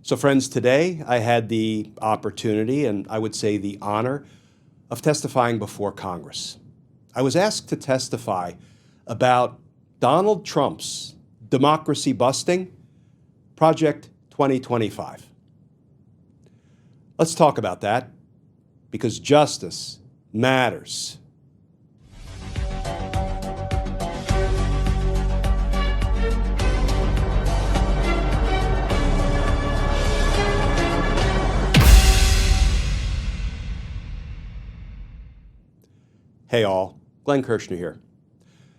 So friends, today I had the opportunity, and I would say the honor, of testifying before Congress. I was asked to testify about Donald Trump's democracy busting Project 2025. Let's talk about that, because justice matters. Hey all, Glenn Kirshner here.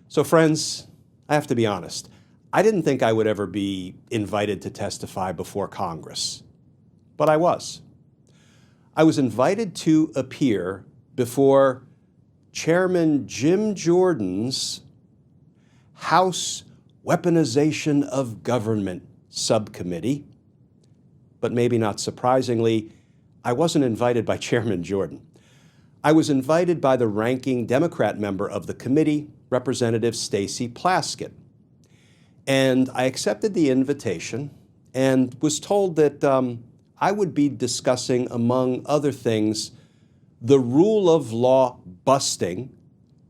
So friends, I have to be honest. I didn't think I would ever be invited to testify before Congress, but I was. I was invited to appear before Chairman Jim Jordan's House Weaponization of Government Subcommittee, but maybe not surprisingly, I wasn't invited by Chairman Jordan. I was invited by the ranking Democrat member of the committee, Representative Stacey Plaskett. And I accepted the invitation and was told that I would be discussing, among other things, the rule of law busting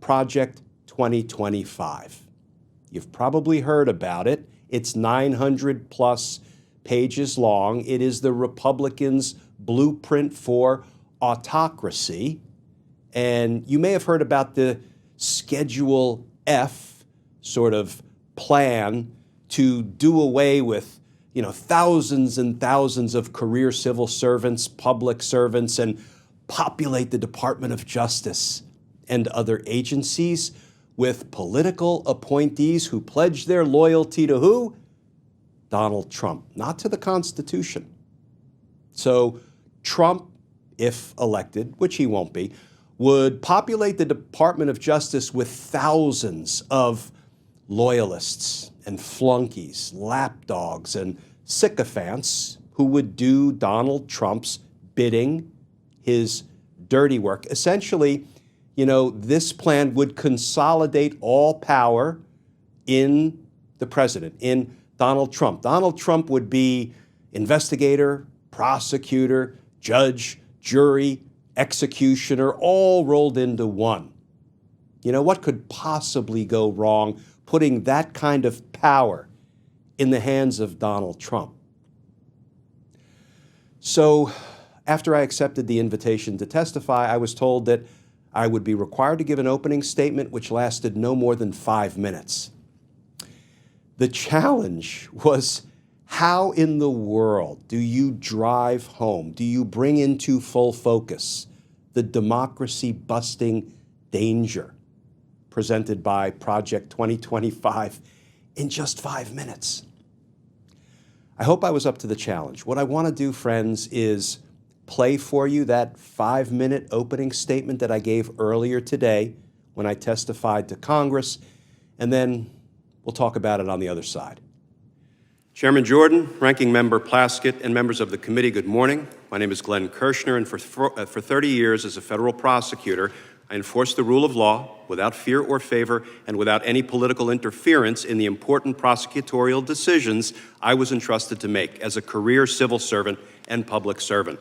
Project 2025. You've probably heard about it. It's 900 plus pages long. It is the Republicans' blueprint for autocracy. And you may have heard about the Schedule F sort of plan to do away with, thousands and thousands of career civil servants, public servants, and populate the Department of Justice and other agencies with political appointees who pledge their loyalty to who? Donald Trump, not to the Constitution. So Trump, if elected, which he won't be, would populate the Department of Justice with thousands of loyalists and flunkies, lapdogs, and sycophants who would do Donald Trump's bidding, his dirty work. Essentially, this plan would consolidate all power in the president, in Donald Trump. Donald Trump would be investigator, prosecutor, judge, jury, executioner, all rolled into one. What could possibly go wrong putting that kind of power in the hands of Donald Trump? So after I accepted the invitation to testify, I was told that I would be required to give an opening statement which lasted no more than 5 minutes. The challenge was, how in the world do you drive home, do you bring into full focus the democracy-busting danger presented by Project 2025 in just 5 minutes? I hope I was up to the challenge. What I want to do, friends, is play for you that 5-minute opening statement that I gave earlier today when I testified to Congress, and then we'll talk about it on the other side. Chairman Jordan, Ranking Member Plaskett, and members of the committee, good morning. My name is Glenn Kirshner, and for 30 years as a federal prosecutor, I enforced the rule of law without fear or favor and without any political interference in the important prosecutorial decisions I was entrusted to make as a career civil servant and public servant.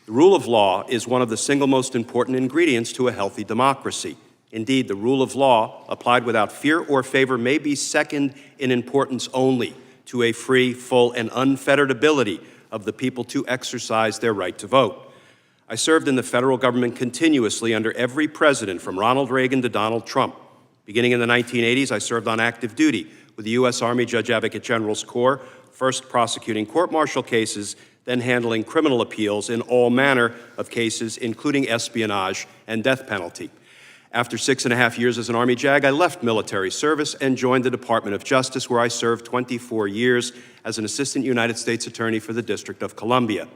The rule of law is one of the single most important ingredients to a healthy democracy. Indeed, the rule of law, applied without fear or favor, may be second in importance only to a free, full, and unfettered ability of the people to exercise their right to vote. I served in the federal government continuously under every president from Ronald Reagan to Donald Trump. Beginning in the 1980s, I served on active duty with the U.S. Army Judge Advocate General's Corps, first prosecuting court-martial cases, then handling criminal appeals in all manner of cases, including espionage and death penalty. After 6.5 years as an Army JAG, I left military service and joined the Department of Justice, where I served 24 years as an Assistant United States Attorney for the District of Columbia.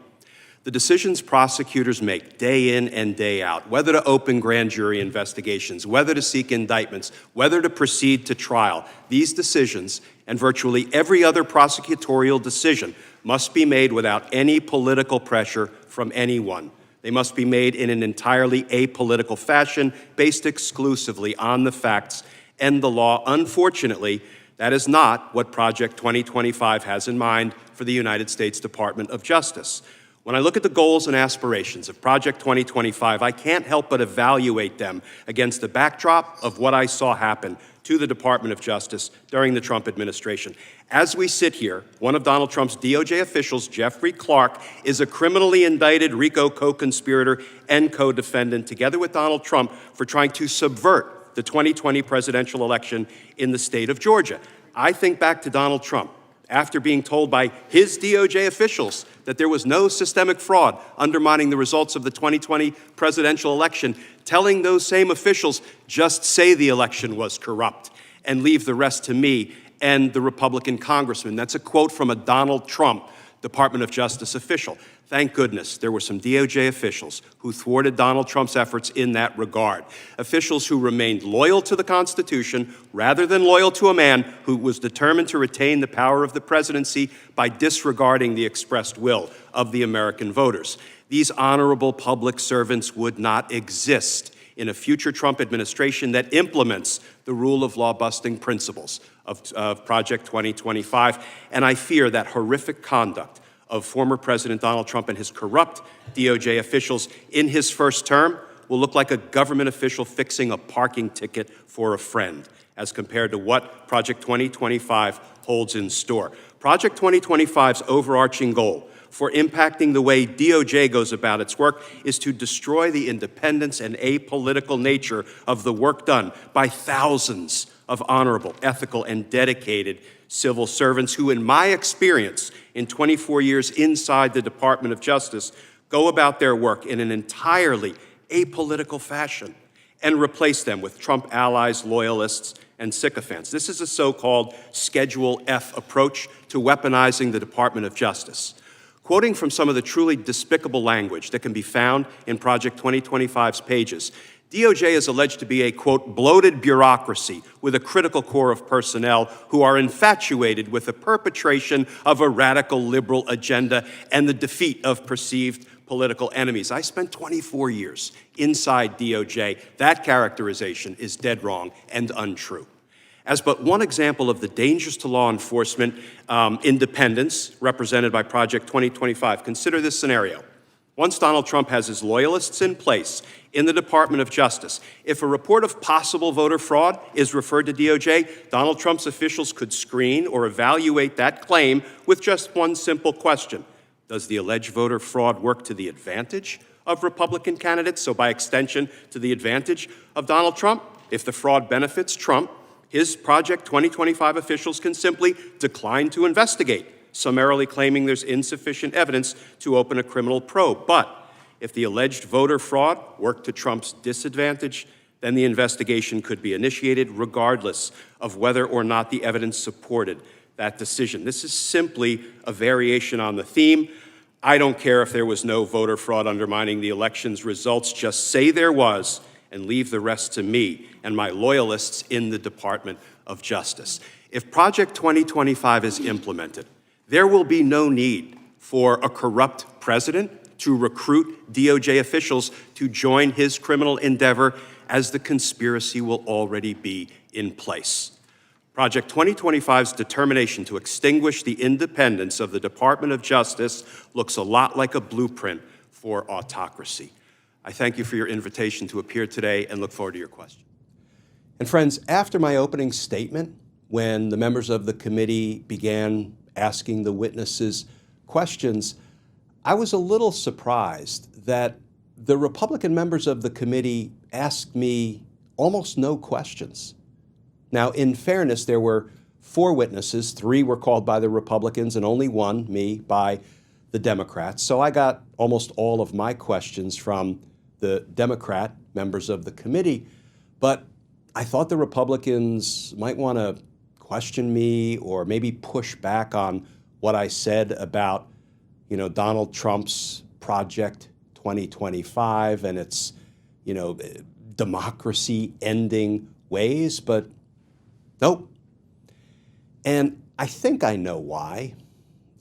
The decisions prosecutors make day in and day out, whether to open grand jury investigations, whether to seek indictments, whether to proceed to trial, these decisions and virtually every other prosecutorial decision must be made without any political pressure from anyone. They must be made in an entirely apolitical fashion, based exclusively on the facts and the law. Unfortunately, That is not what Project 2025 has in mind for the United States Department of Justice. When I look at the goals and aspirations of Project 2025, I can't help but evaluate them against the backdrop of what I saw happen to the Department of Justice during the Trump administration. As we sit here, one of Donald Trump's DOJ officials, Jeffrey Clark, is a criminally indicted RICO co-conspirator and co-defendant, together with Donald Trump, for trying to subvert the 2020 presidential election in the state of Georgia. I think back to Donald Trump, after being told by his DOJ officials that there was no systemic fraud undermining the results of the 2020 presidential election, telling those same officials, just say the election was corrupt and leave the rest to me and the Republican congressman. That's a quote from a Donald Trump Department of Justice official. Thank goodness there were some DOJ officials who thwarted Donald Trump's efforts in that regard. Officials who remained loyal to the Constitution rather than loyal to a man who was determined to retain the power of the presidency by disregarding the expressed will of the American voters. These honorable public servants would not exist in a future Trump administration that implements the rule of law-busting principles of Project 2025. And I fear that horrific conduct of former President Donald Trump and his corrupt DOJ officials in his first term will look like a government official fixing a parking ticket for a friend, as compared to what Project 2025 holds in store. Project 2025's overarching goal for impacting the way DOJ goes about its work is to destroy the independence and apolitical nature of the work done by thousands of honorable, ethical, and dedicated civil servants who, in my experience in 24 years inside the Department of Justice, go about their work in an entirely apolitical fashion and replace them with Trump allies, loyalists, and sycophants. This is a so-called Schedule F approach to weaponizing the Department of Justice. Quoting from some of the truly despicable language that can be found in Project 2025's pages, DOJ is alleged to be a, quote, bloated bureaucracy with a critical core of personnel who are infatuated with the perpetration of a radical liberal agenda and the defeat of perceived political enemies. I spent 24 years inside DOJ. That characterization is dead wrong and untrue. As but one example of the dangers to law enforcement independence represented by Project 2025, consider this scenario. Once Donald Trump has his loyalists in place in the Department of Justice, if a report of possible voter fraud is referred to DOJ, Donald Trump's officials could screen or evaluate that claim with just one simple question. Does the alleged voter fraud work to the advantage of Republican candidates, so by extension to the advantage of Donald Trump? If the fraud benefits Trump, his Project 2025 officials can simply decline to investigate, summarily claiming there's insufficient evidence to open a criminal probe. But if the alleged voter fraud worked to Trump's disadvantage, then the investigation could be initiated regardless of whether or not the evidence supported that decision. This is simply a variation on the theme. I don't care if there was no voter fraud undermining the election's results. Just say there was and leave the rest to me and my loyalists in the Department of Justice. If Project 2025 is implemented, there will be no need for a corrupt president to recruit DOJ officials to join his criminal endeavor, as the conspiracy will already be in place. Project 2025's determination to extinguish the independence of the Department of Justice looks a lot like a blueprint for autocracy. I thank you for your invitation to appear today and look forward to your questions. And friends, after my opening statement, when the members of the committee began asking the witnesses questions, I was a little surprised that the Republican members of the committee asked me almost no questions. Now, in fairness, there were 4 witnesses. 3 were called by the Republicans and only 1, me, by the Democrats. So I got almost all of my questions from the Democrat members of the committee. But I thought the Republicans might want to question me or maybe push back on what I said about, Donald Trump's Project 2025 and its, democracy-ending ways, but nope. And I think I know why.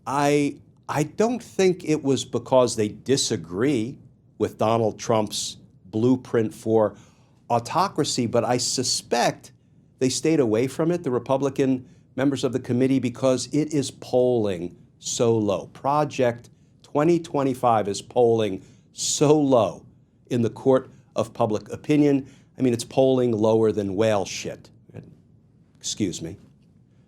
I don't think it was because they disagree with Donald Trump's blueprint for autocracy, but I suspect they stayed away from it, the Republican members of the committee, because it is polling so low. Project 2025 is polling so low in the court of public opinion. I mean, it's polling lower than whale shit. Excuse me.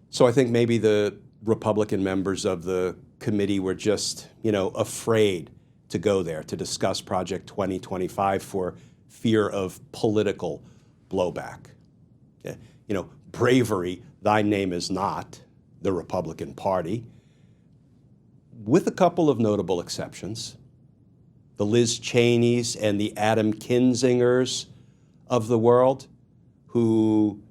So I think maybe the Republican members of the committee were just, afraid to go there to discuss Project 2025 for fear of political blowback. Bravery, thy name is not the Republican Party, with a couple of notable exceptions. The Liz Cheneys and the Adam Kinzingers of the world, who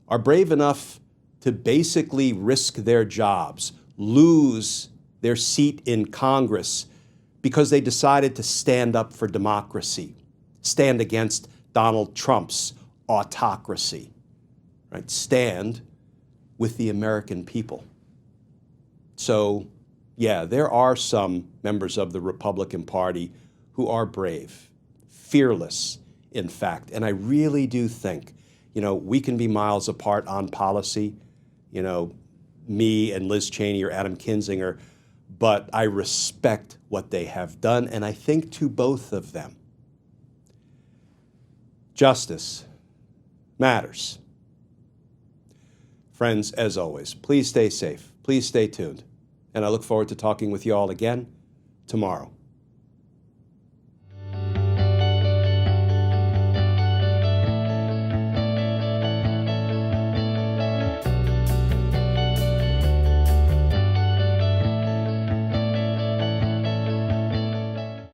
are brave enough to basically risk their jobs, lose their seat in Congress because they decided to stand up for democracy, stand against Donald Trump's autocracy, right? Stand with the American people. So, yeah, there are some members of the Republican Party who are brave, fearless, in fact. And I really do think, we can be miles apart on policy, me and Liz Cheney or Adam Kinzinger, but I respect what they have done, and I think to both of them, justice matters. Friends, as always, please stay safe. Please stay tuned. And I look forward to talking with you all again tomorrow.